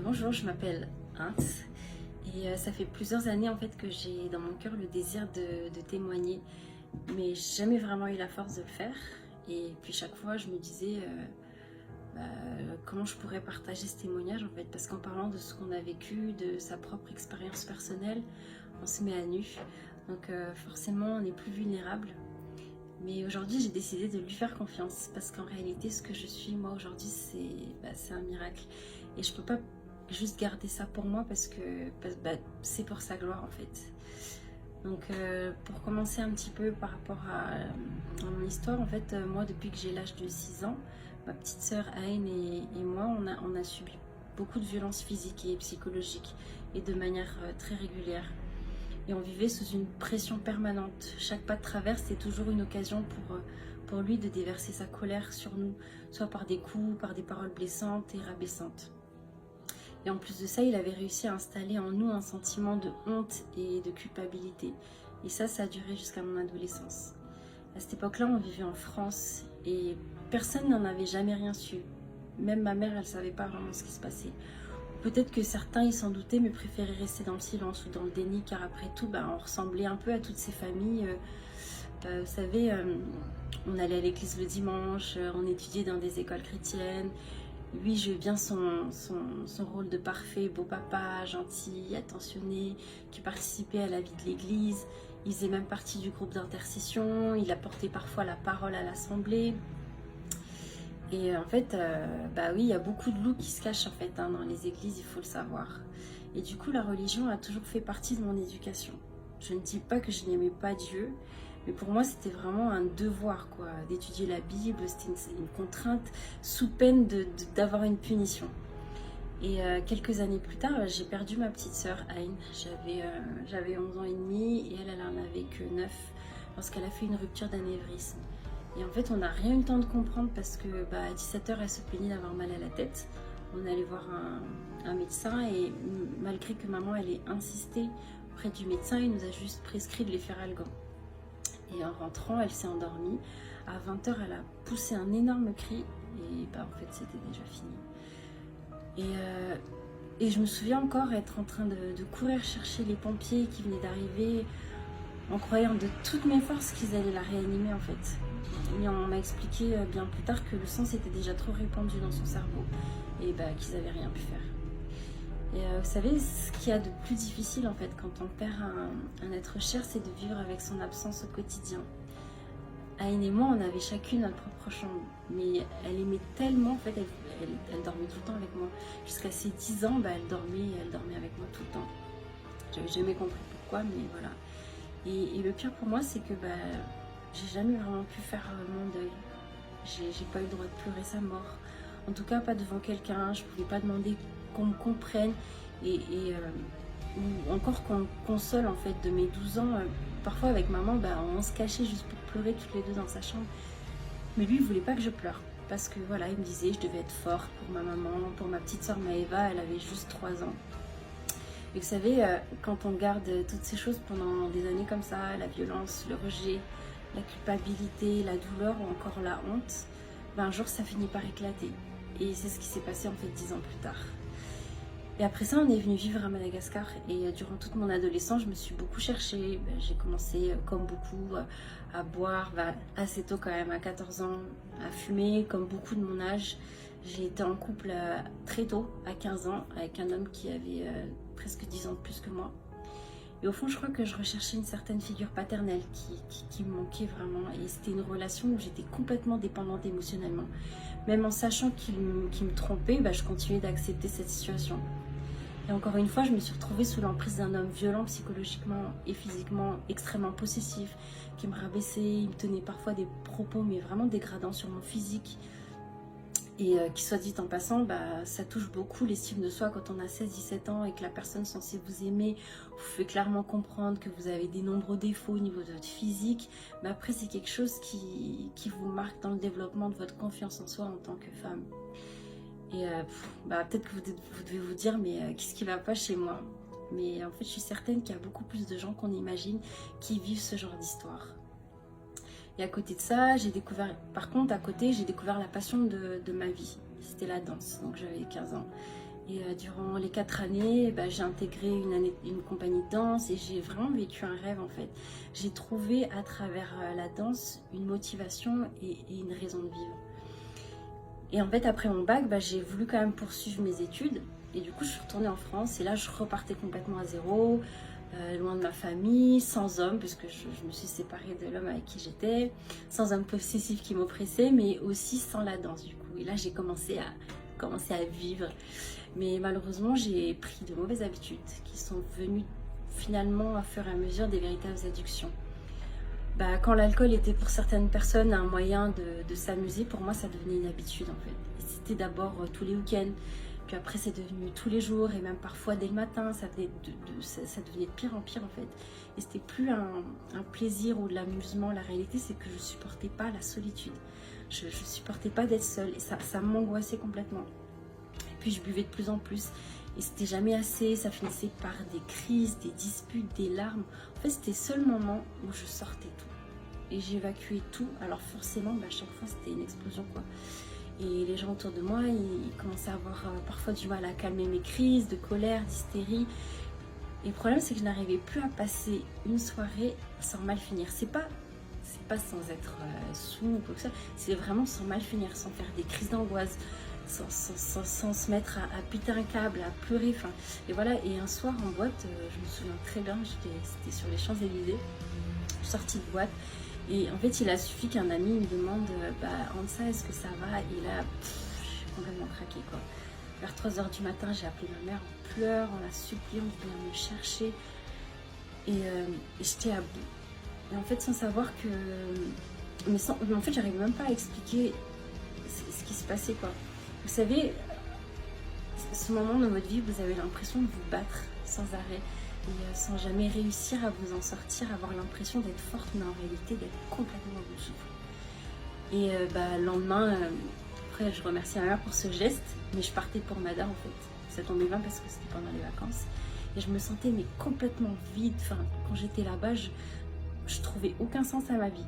Bonjour, je m'appelle Int et ça fait plusieurs années en fait que j'ai dans mon cœur le désir de témoigner, mais j'ai jamais vraiment eu la force de le faire. Et puis chaque fois, je me disais comment je pourrais partager ce témoignage en fait, parce qu'en parlant de ce qu'on a vécu, de sa propre expérience personnelle, on se met à nu. Donc forcément, on est plus vulnérable. Mais aujourd'hui, j'ai décidé de lui faire confiance parce qu'en réalité, ce que je suis moi aujourd'hui, c'est un miracle. Et je peux pas juste garder ça pour moi parce que c'est pour sa gloire en fait. Donc pour commencer un petit peu par rapport à mon histoire, en fait, moi depuis que j'ai l'âge de 6 ans, ma petite sœur Aïn et moi, on a subi beaucoup de violences physiques et psychologiques et de manière très régulière. Et on vivait sous une pression permanente. Chaque pas de travers, c'était toujours une occasion pour lui de déverser sa colère sur nous, soit par des coups, par des paroles blessantes et rabaissantes. Et en plus de ça, il avait réussi à installer en nous un sentiment de honte et de culpabilité. Et ça a duré jusqu'à mon adolescence. À cette époque-là, on vivait en France et personne n'en avait jamais rien su. Même ma mère, elle ne savait pas vraiment ce qui se passait. Peut-être que certains, ils s'en doutaient, mais préféraient rester dans le silence ou dans le déni, car après tout, on ressemblait un peu à toutes ces familles. Vous savez, on allait à l'église le dimanche, on étudiait dans des écoles chrétiennes. Lui, je veux bien son rôle de parfait beau papa, gentil, attentionné, qui participait à la vie de l'église. Il faisait même partie du groupe d'intercession, il apportait parfois la parole à l'assemblée. Et en fait, bah oui, il y a beaucoup de loups qui se cachent en fait dans les églises, il faut le savoir. Et du coup, la religion a toujours fait partie de mon éducation. Je ne dis pas que je n'aimais pas Dieu, mais pour moi, c'était vraiment un devoir, quoi, d'étudier la Bible. C'était une contrainte sous peine d'avoir une punition. Et quelques années plus tard, j'ai perdu ma petite sœur Aïn. J'avais 11 ans et demi et elle en avait que 9 lorsqu'elle a fait une rupture d'anévrisme. Et en fait, on n'a rien eu le temps de comprendre parce que à 17h, elle se plaignait d'avoir mal à la tête. On est allé voir un médecin et malgré que maman, elle ait insisté auprès du médecin, il nous a juste prescrit de les faire algan. Et en rentrant, elle s'est endormie. À 20h, elle a poussé un énorme cri et en fait, c'était déjà fini. Et je me souviens encore être en train de courir chercher les pompiers qui venaient d'arriver en croyant de toutes mes forces qu'ils allaient la réanimer en fait. Mais on m'a expliqué bien plus tard que le sang s'était déjà trop répandu dans son cerveau et qu'ils n'avaient rien pu faire. Et vous savez, ce qu'il y a de plus difficile en fait quand on perd un être cher, c'est de vivre avec son absence au quotidien. Aïn et moi, on avait chacune notre propre chambre, mais elle aimait tellement, en fait, elle dormait tout le temps avec moi. Jusqu'à ses 10 ans, elle dormait avec moi tout le temps. J'avais jamais compris pourquoi, mais voilà. Et le pire pour moi, c'est que j'ai jamais vraiment pu faire mon deuil. J'ai pas eu le droit de pleurer sa mort. En tout cas, pas devant quelqu'un. Je pouvais pas demander qu'on me comprenne ou encore qu'on me console en fait de mes 12 ans. Parfois avec maman, on se cachait juste pour pleurer toutes les deux dans sa chambre. Mais lui, il voulait pas que je pleure. Parce que voilà, il me disait je devais être forte pour ma maman, pour ma petite soeur Maëva, elle avait juste 3 ans. Et vous savez, quand on garde toutes ces choses pendant des années comme ça, la violence, le rejet, la culpabilité, la douleur ou encore la honte, un jour ça finit par éclater. Et c'est ce qui s'est passé en fait 10 ans plus tard. Et après ça, on est venu vivre à Madagascar. Et durant toute mon adolescence, je me suis beaucoup cherchée. J'ai commencé, comme beaucoup, à boire assez tôt quand même, à 14 ans, à fumer, comme beaucoup de mon âge. J'ai été en couple très tôt, à 15 ans, avec un homme qui avait presque 10 ans de plus que moi. Et au fond, je crois que je recherchais une certaine figure paternelle qui me manquait vraiment. Et c'était une relation où j'étais complètement dépendante émotionnellement. Même en sachant qu'il me trompait, je continuais d'accepter cette situation. Et encore une fois, je me suis retrouvée sous l'emprise d'un homme violent psychologiquement et physiquement, extrêmement possessif, qui me rabaissait, il me tenait parfois des propos mais vraiment dégradants sur mon physique. Et qui soit dit en passant, ça touche beaucoup l'estime de soi quand on a 16-17 ans et que la personne censée vous aimer vous fait clairement comprendre que vous avez des nombreux défauts au niveau de votre physique. Mais après, c'est quelque chose qui vous marque dans le développement de votre confiance en soi en tant que femme. Et peut-être que vous devez vous dire, mais qu'est-ce qui va pas chez moi? Mais en fait, je suis certaine qu'il y a beaucoup plus de gens qu'on imagine qui vivent ce genre d'histoire. Et à côté de ça, par contre, à côté, j'ai découvert la passion de ma vie. C'était la danse, donc j'avais 15 ans. Et durant les 4 années, j'ai intégré une compagnie de danse et j'ai vraiment vécu un rêve en fait. J'ai trouvé à travers la danse une motivation et une raison de vivre. Et en fait, après mon bac, j'ai voulu quand même poursuivre mes études. Et du coup, je suis retournée en France et là, je repartais complètement à zéro, loin de ma famille, sans homme, puisque je me suis séparée de l'homme avec qui j'étais, sans homme possessif qui m'oppressait, mais aussi sans la danse du coup. Et là, j'ai commencé à vivre. Mais malheureusement, j'ai pris de mauvaises habitudes qui sont venues finalement à fur et à mesure des véritables addictions. Quand l'alcool était pour certaines personnes un moyen de s'amuser, pour moi ça devenait une habitude en fait. Et c'était d'abord tous les week-ends, puis après c'est devenu tous les jours et même parfois dès le matin, ça devenait de pire en pire en fait. Et c'était plus un plaisir ou de l'amusement, la réalité c'est que je supportais pas la solitude. Je supportais pas d'être seule et ça m'angoissait complètement. Et puis je buvais de plus en plus et c'était jamais assez, ça finissait par des crises, des disputes, des larmes. En fait c'était le seul moment où je sortais tout et j'évacuais tout, alors forcément à chaque fois c'était une explosion quoi. Et les gens autour de moi ils commençaient à avoir parfois du mal à calmer mes crises de colère, d'hystérie. Et le problème c'est que je n'arrivais plus à passer une soirée sans mal finir. C'est pas sans être sous ou quoi que ça, c'est vraiment sans mal finir, sans faire des crises d'angoisse, sans se mettre à péter un câble, à pleurer. Et voilà, et un soir en boîte, je me souviens très bien, c'était sur les Champs-Élysées, je suis sortie de boîte. Et en fait, il a suffi qu'un ami me demande Hansa, est-ce que ça va? Et là, je suis complètement craquée quoi. Vers 3h du matin, j'ai appelé ma mère en pleurs, en la suppliant de venir me chercher. Et j'étais à bout. Et en fait, sans savoir que. Mais en fait, j'arrive même pas à expliquer ce qui se passait quoi. Vous savez, ce moment dans votre vie, vous avez l'impression de vous battre sans arrêt. Et sans jamais réussir à vous en sortir, avoir l'impression d'être forte, mais en réalité d'être complètement au bout du souffle. Et le lendemain, après je remercie ma mère pour ce geste, mais je partais pour Madar en fait. Ça tombait bien parce que c'était pendant les vacances. Et je me sentais mais complètement vide. Enfin, quand j'étais là-bas, je trouvais aucun sens à ma vie.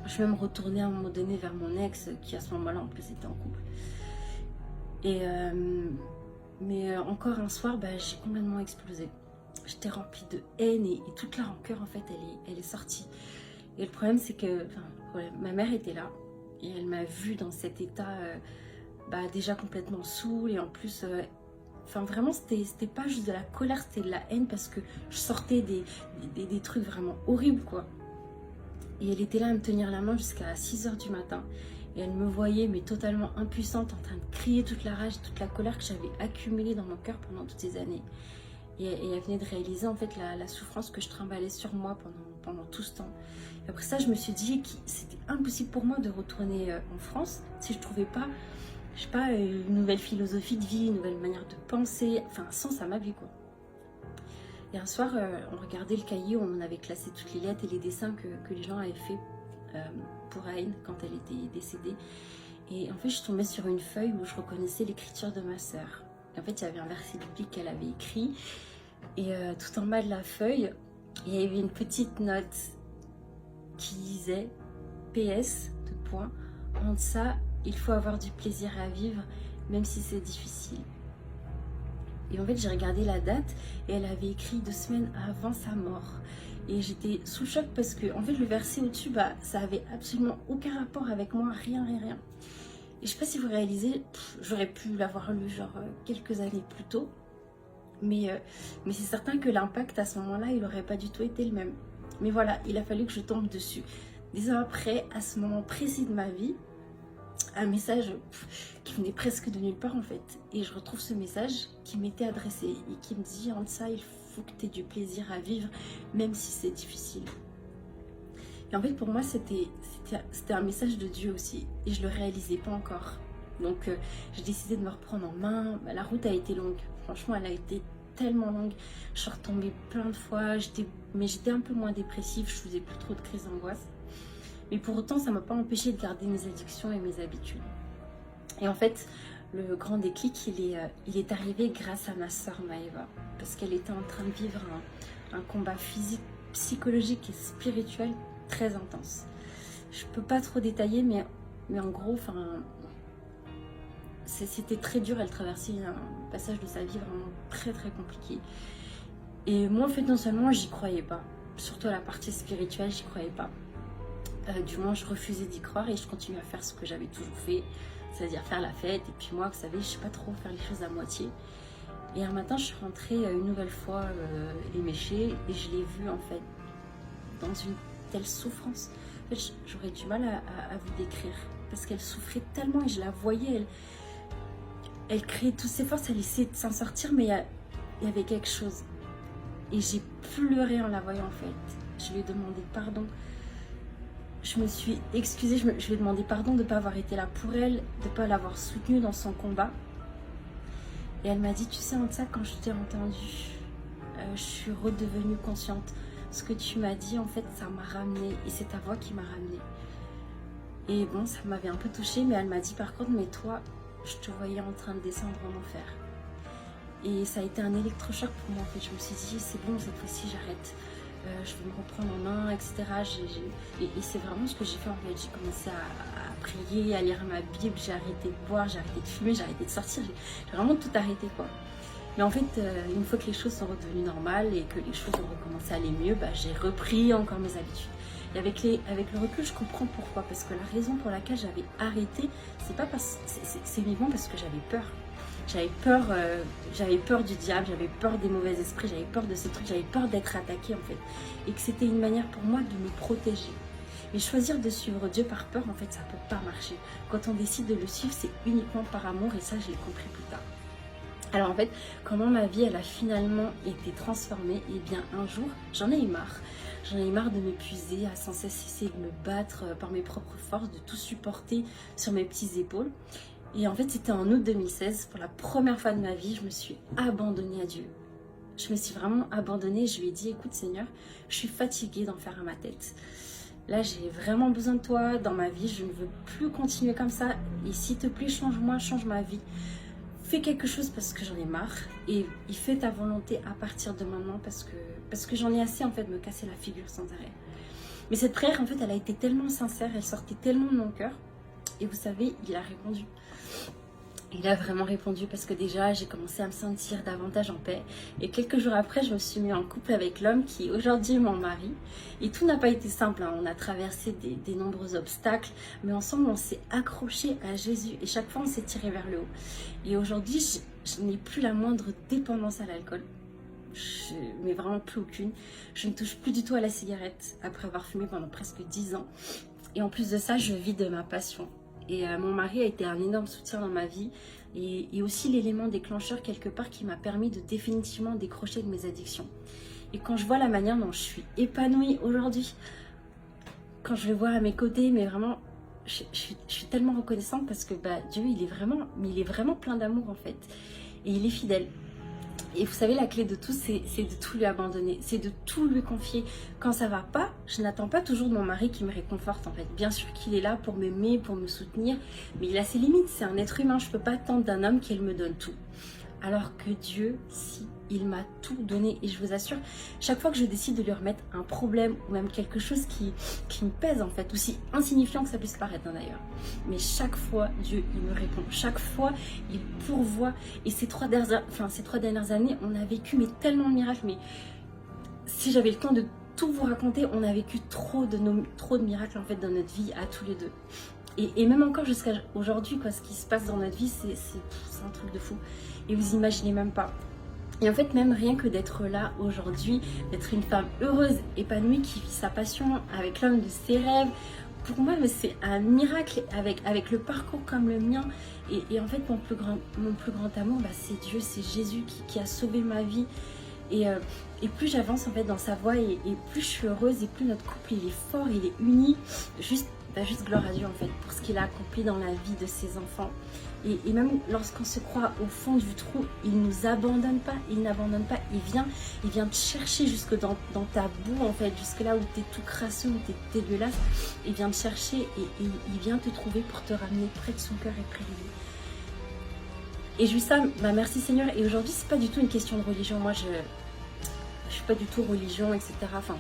Je suis même retournée à un moment donné vers mon ex, qui à ce moment-là en plus était en couple. Et mais encore un soir, j'ai complètement explosé. J'étais remplie de haine et toute la rancœur en fait elle est sortie. Et le problème c'est que ma mère était là et elle m'a vue dans cet état déjà complètement saoule et en plus vraiment c'était pas juste de la colère, c'était de la haine parce que je sortais des trucs vraiment horribles quoi. Et elle était là à me tenir la main jusqu'à 6h du matin et elle me voyait mais totalement impuissante en train de crier toute la rage, toute la colère que j'avais accumulée dans mon cœur pendant toutes ces années. Et elle venait de réaliser en fait la souffrance que je trimballais sur moi pendant tout ce temps. Et après ça, je me suis dit que c'était impossible pour moi de retourner en France si je trouvais pas, je sais pas, une nouvelle philosophie de vie, une nouvelle manière de penser, enfin un sens à ma vie quoi. Et un soir, on regardait le cahier où on avait classé toutes les lettres et les dessins que les gens avaient fait pour Aïn quand elle était décédée. Et en fait, je tombais sur une feuille où je reconnaissais l'écriture de ma sœur. En fait, il y avait un verset biblique qu'elle avait écrit. Et tout en bas de la feuille, il y avait une petite note qui disait PS, tout point, en ça, il faut avoir du plaisir à vivre, même si c'est difficile. Et en fait, j'ai regardé la date et elle avait écrit 2 semaines avant sa mort. Et j'étais sous le choc parce que, en fait, le verset au-dessus, ça avait absolument aucun rapport avec moi, rien. Et je sais pas si vous réalisez, j'aurais pu l'avoir lu genre quelques années plus tôt, mais c'est certain que l'impact à ce moment-là, il aurait pas du tout été le même. Mais voilà, il a fallu que je tombe dessus. 10 ans après, à ce moment précis de ma vie, un message qui venait presque de nulle part en fait. Et je retrouve ce message qui m'était adressé et qui me dit en ça, il faut que tu aies du plaisir à vivre, même si c'est difficile. Et en fait, pour moi, c'était un message de Dieu aussi. Et je ne le réalisais pas encore. Donc, j'ai décidé de me reprendre en main. La route a été longue. Franchement, elle a été tellement longue. Je suis retombée plein de fois. Mais j'étais un peu moins dépressive. Je faisais plus trop de crises d'angoisse. Mais pour autant, ça ne m'a pas empêché de garder mes addictions et mes habitudes. Et en fait, le grand déclic, il est arrivé grâce à ma soeur Maëva. Parce qu'elle était en train de vivre un combat physique, psychologique et spirituel très intense. Je peux pas trop détailler, mais en gros, c'était très dur, elle traversait un passage de sa vie vraiment très très compliqué. Et moi en fait non seulement j'y croyais pas, surtout à la partie spirituelle j'y croyais pas. Du moins je refusais d'y croire et je continuais à faire ce que j'avais toujours fait, c'est-à-dire faire la fête. Et puis moi vous savez je sais pas trop faire les choses à moitié. Et un matin je suis rentrée une nouvelle fois éméchée et je l'ai vue en fait dans une telle souffrance. En fait, j'aurais du mal à vous décrire parce qu'elle souffrait tellement et je la voyais, elle créait toutes ses forces, elle essayait de s'en sortir, mais il y avait quelque chose. Et j'ai pleuré en la voyant en fait. Je lui ai demandé pardon. Je me suis excusée, je lui ai demandé pardon de ne pas avoir été là pour elle, de ne pas l'avoir soutenue dans son combat. Et elle m'a dit, tu sais Antsa, quand je t'ai entendue, je suis redevenue consciente. Ce que tu m'as dit, en fait, ça m'a ramenée. Et c'est ta voix qui m'a ramenée. Et bon, ça m'avait un peu touchée, mais elle m'a dit, par contre, mais toi, je te voyais en train de descendre en enfer. Et ça a été un électrochoc pour moi, en fait. Je me suis dit, c'est bon, cette fois-ci, j'arrête. Je vais me reprendre en main, etc. Et c'est vraiment ce que j'ai fait, en fait. J'ai commencé à prier, à lire ma Bible, j'ai arrêté de boire, j'ai arrêté de fumer, j'ai arrêté de sortir. J'ai vraiment tout arrêté, quoi. Mais en fait, une fois que les choses sont redevenues normales et que les choses ont recommencé à aller mieux, j'ai repris encore mes habitudes. Et avec le recul, je comprends pourquoi. Parce que la raison pour laquelle j'avais arrêté, c'est uniquement parce que j'avais peur. J'avais peur du diable, j'avais peur des mauvais esprits, j'avais peur de ces trucs, j'avais peur d'être attaquée en fait. Et que c'était une manière pour moi de me protéger. Mais choisir de suivre Dieu par peur, en fait, ça ne peut pas marcher. Quand on décide de le suivre, c'est uniquement par amour et ça, je l'ai compris plus tard. Alors en fait, comment ma vie, elle a finalement été transformée? Eh bien, un jour, j'en ai eu marre. J'en ai eu marre de m'épuiser, à sans cesse essayer de me battre par mes propres forces, de tout supporter sur mes petites épaules. Et en fait, c'était en août 2016, pour la première fois de ma vie, je me suis abandonnée à Dieu. Je me suis vraiment abandonnée, je lui ai dit, écoute Seigneur, je suis fatiguée d'en faire à ma tête. Là, j'ai vraiment besoin de toi dans ma vie, je ne veux plus continuer comme ça. Et s'il te plaît, change-moi, change ma vie. Fais quelque chose parce que j'en ai marre. Et fais ta volonté à partir de maintenant parce que j'en ai assez en fait de me casser la figure sans arrêt. Mais cette prière, en fait, elle a été tellement sincère, elle sortait tellement de mon cœur. Et vous savez, il a répondu. Il a vraiment répondu parce que déjà, j'ai commencé à me sentir davantage en paix. Et quelques jours après, je me suis mis en couple avec l'homme qui est aujourd'hui mon mari. Et tout n'a pas été simple, hein. On a traversé des nombreux obstacles. Mais ensemble, on s'est accroché à Jésus. Et chaque fois, on s'est tiré vers le haut. Et aujourd'hui, je n'ai plus la moindre dépendance à l'alcool. Mais vraiment plus aucune. Je ne touche plus du tout à la cigarette après avoir fumé pendant presque 10 ans. Et en plus de ça, je vis de ma passion. Et mon mari a été un énorme soutien dans ma vie et aussi l'élément déclencheur quelque part qui m'a permis de définitivement décrocher de mes addictions. Et quand je vois la manière dont je suis épanouie aujourd'hui, quand je le vois à mes côtés, mais vraiment, je suis tellement reconnaissante parce que Dieu, il est vraiment plein d'amour en fait. Et il est fidèle. Et vous savez, la clé de tout, c'est de tout lui abandonner, c'est de tout lui confier. Quand ça va pas, je n'attends pas toujours de mon mari qui me réconforte en fait. Bien sûr qu'il est là pour m'aimer, pour me soutenir, mais il a ses limites, c'est un être humain. Je ne peux pas attendre d'un homme qu'il me donne tout. Alors que Dieu, si, il m'a tout donné. Et je vous assure, chaque fois que je décide de lui remettre un problème ou même quelque chose qui me pèse en fait, aussi insignifiant que ça puisse paraître d'ailleurs, mais chaque fois, Dieu, il me répond. Chaque fois, il pourvoit. Et ces trois dernières années, on a vécu mais tellement de miracles. Mais si j'avais le temps de tout vous raconter, on a vécu trop de miracles en fait dans notre vie à tous les deux. Et même encore jusqu'à aujourd'hui, ce qui se passe dans notre vie, c'est un truc de fou. Et vous imaginez même pas. Et en fait, même rien que d'être là aujourd'hui, d'être une femme heureuse, épanouie, qui vit sa passion avec l'homme de ses rêves, pour moi, c'est un miracle avec le parcours comme le mien. Et en fait, mon plus grand amour, c'est Dieu, c'est Jésus qui a sauvé ma vie. Et plus j'avance en fait dans sa voie et plus je suis heureuse et plus notre couple il est fort, il est uni. Juste gloire à Dieu en fait pour ce qu'il a accompli dans la vie de ses enfants. Et même lorsqu'on se croit au fond du trou, il ne nous abandonne pas, il n'abandonne pas, il vient te chercher jusque dans ta boue en fait, jusque là où tu es tout crasseux, où tu es dégueulasse, il vient te chercher et il vient te trouver pour te ramener près de son cœur et près de lui. Et juste ça, merci Seigneur. Et aujourd'hui, c'est pas du tout une question de religion. Moi, je suis suis pas du tout religion, etc. Enfin,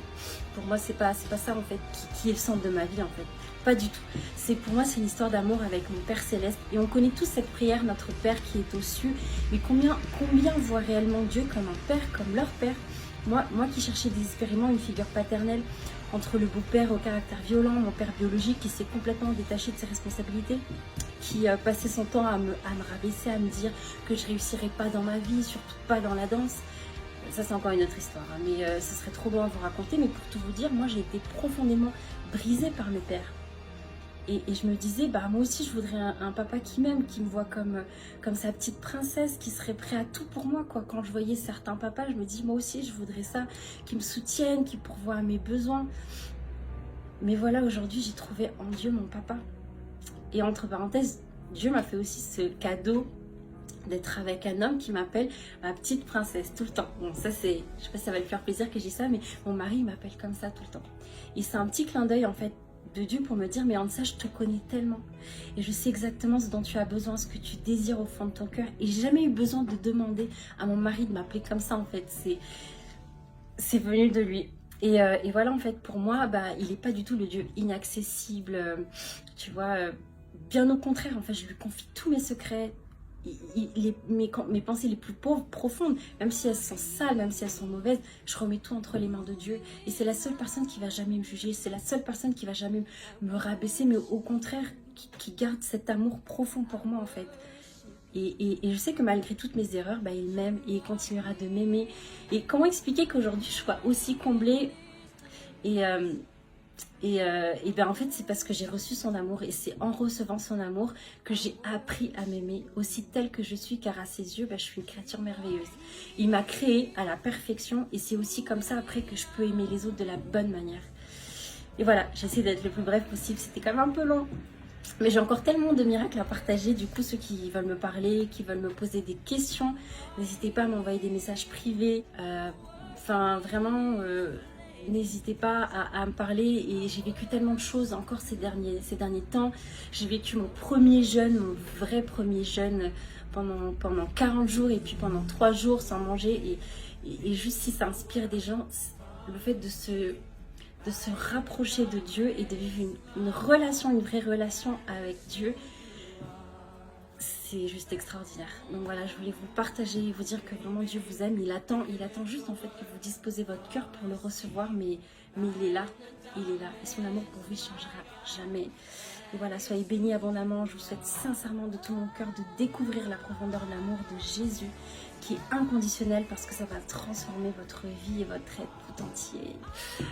pour moi, c'est pas ça en fait qui est le centre de ma vie en fait. Pas du tout. Pour moi, c'est une histoire d'amour avec mon Père Céleste. Et on connaît tous cette prière, notre Père qui est aux cieux. Mais combien voient réellement Dieu comme un Père, comme leur Père? Moi qui cherchais désespérément une figure paternelle entre le beau-père au caractère violent, mon père biologique qui s'est complètement détaché de ses responsabilités, qui passait son temps à me rabaisser, à me dire que je réussirais pas dans ma vie, surtout pas dans la danse. Ça, c'est encore une autre histoire, hein, mais ce serait trop long à vous raconter. Mais pour tout vous dire, moi, j'ai été profondément brisée par mes pères. Et je me disais, bah moi aussi, je voudrais un papa qui m'aime, qui me voit comme sa petite princesse, qui serait prêt à tout pour moi, quoi. Quand je voyais certains papas, je me dis, moi aussi, je voudrais ça, qui me soutiennent, qui pourvoient à mes besoins. Mais voilà, aujourd'hui, j'ai trouvé en Dieu mon papa. Et entre parenthèses, Dieu m'a fait aussi ce cadeau d'être avec un homme qui m'appelle ma petite princesse tout le temps. Bon, ça c'est, je sais pas si ça va lui faire plaisir que j'ai ça, mais mon mari m'appelle comme ça tout le temps. Et c'est un petit clin d'œil en fait de Dieu pour me dire, mais en ça je te connais tellement et je sais exactement ce dont tu as besoin, ce que tu désires au fond de ton cœur. Et j'ai jamais eu besoin de demander à mon mari de m'appeler comme ça en fait. C'est venu de lui. Et voilà, en fait, pour moi, bah, il n'est pas du tout le Dieu inaccessible, tu vois. Bien au contraire, en fait, je lui confie tous mes secrets, mes pensées les plus pauvres, profondes, même si elles sont sales, même si elles sont mauvaises, je remets tout entre les mains de Dieu. Et c'est la seule personne qui va jamais me juger, c'est la seule personne qui va jamais me rabaisser, mais au contraire, qui garde cet amour profond pour moi, en fait. Et je sais que malgré toutes mes erreurs, bah, il m'aime et il continuera de m'aimer. Et comment expliquer qu'aujourd'hui je sois aussi comblée et ben en fait c'est parce que j'ai reçu son amour et c'est en recevant son amour que j'ai appris à m'aimer aussi telle que je suis, car à ses yeux, ben, je suis une créature merveilleuse. Il m'a créée à la perfection et c'est aussi comme ça après que je peux aimer les autres de la bonne manière. Et voilà, j'essaie d'être le plus bref possible, c'était quand même un peu long. Mais j'ai encore tellement de miracles à partager. Du coup, ceux qui veulent me parler, qui veulent me poser des questions, n'hésitez pas à m'envoyer des messages privés. Enfin, vraiment, n'hésitez pas à me parler. Et j'ai vécu tellement de choses encore ces derniers temps. J'ai vécu mon premier jeûne, mon vrai premier jeûne pendant 40 jours et puis pendant 3 jours sans manger. Et juste si ça inspire des gens, le fait de se rapprocher de Dieu et de vivre une relation, une vraie relation avec Dieu, c'est juste extraordinaire. Donc voilà, je voulais vous partager, vous dire que vraiment Dieu vous aime, il attend juste en fait que vous disposez votre cœur pour le recevoir, mais il est là, et son amour pour vous ne changera jamais. Et voilà, soyez bénis abondamment, je vous souhaite sincèrement de tout mon cœur de découvrir la profondeur de l'amour de Jésus, qui est inconditionnel parce que ça va transformer votre vie et votre être tout entier.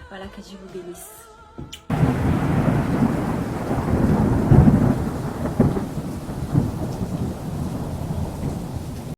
Voilà, que Dieu vous bénisse.